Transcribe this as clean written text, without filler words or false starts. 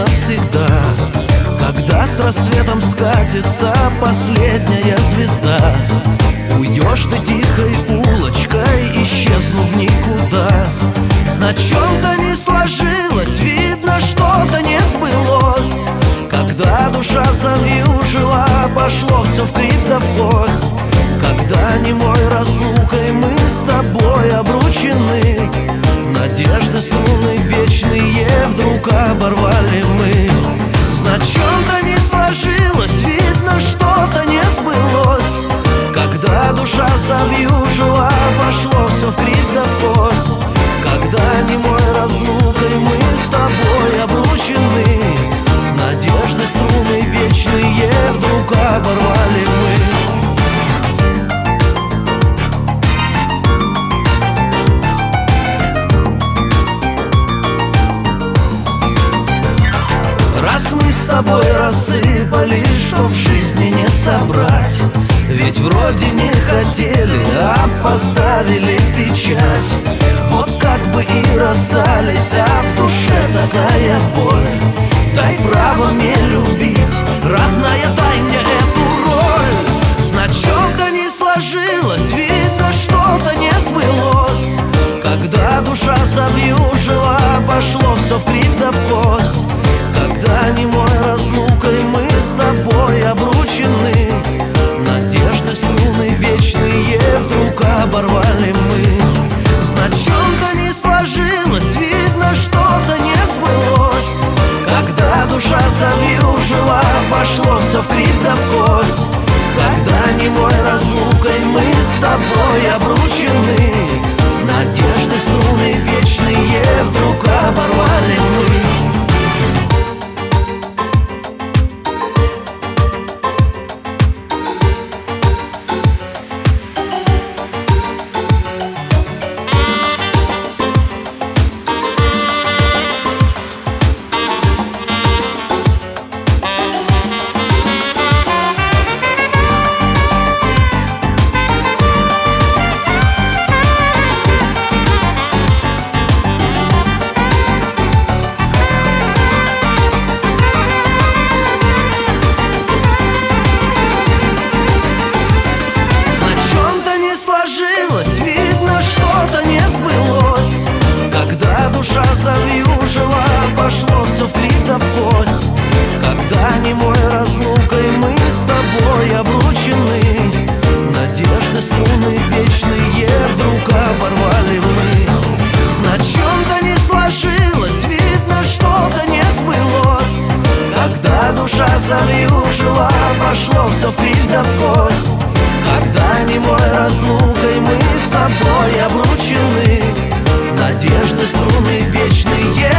навсегда. Когда с рассветом скатится последняя звезда, уйдешь ты тихой улочкой, исчезнув в никуда. Значок-то не сложилось, видно, что-то не сбылось. Когда душа замьюжила, пошло все вкривь да вкось. Когда немой разлукой мы с тобой обручены, надежды струны вечные вдруг оборвали мы. Значок-то не сложилось, видно, что-то не сбылось. Когда душа завьюжила, пошло все вкривь да вкось. Когда немой разлукой мы с тобой обручены, надежды струны вечные вдруг оборвали мы. Раз мы с тобой рассыпались, что в жизни не собрать, ведь вроде не хотели, а поставили печать. Вот как бы и расстались, а в душе такая боль. Дай право мне любить, родная, дай мне эту роль. Значок-то не сложилось, видно, что-то не сбылось. Когда душа завьюжила, пошло все вкривь да вкось. Когда немой разлукой мы с тобой обручены, надежды струны вечные вдруг оборвали мы. Значок-то не сложилось, видно, что-то не сбылось. Когда душа завьюжила, пошло все вкривь да вкось. Когда немой разлукой мы с тобой обручены, надежды струны вечные вдруг оборвали мы. Видно, что-то не сбылось. Когда душа завьюжила, пошло все вкривь да вкось. Когда немой разлукой мы с тобой обручены, надежды струны вечные вдруг оборвали мы. Значок-то не сложилось, видно, что-то не сбылось. Когда душа завьюжила, пошло все вкривь да вкось. Когда немой разлукой мы с тобой обручены, надежды струны вечные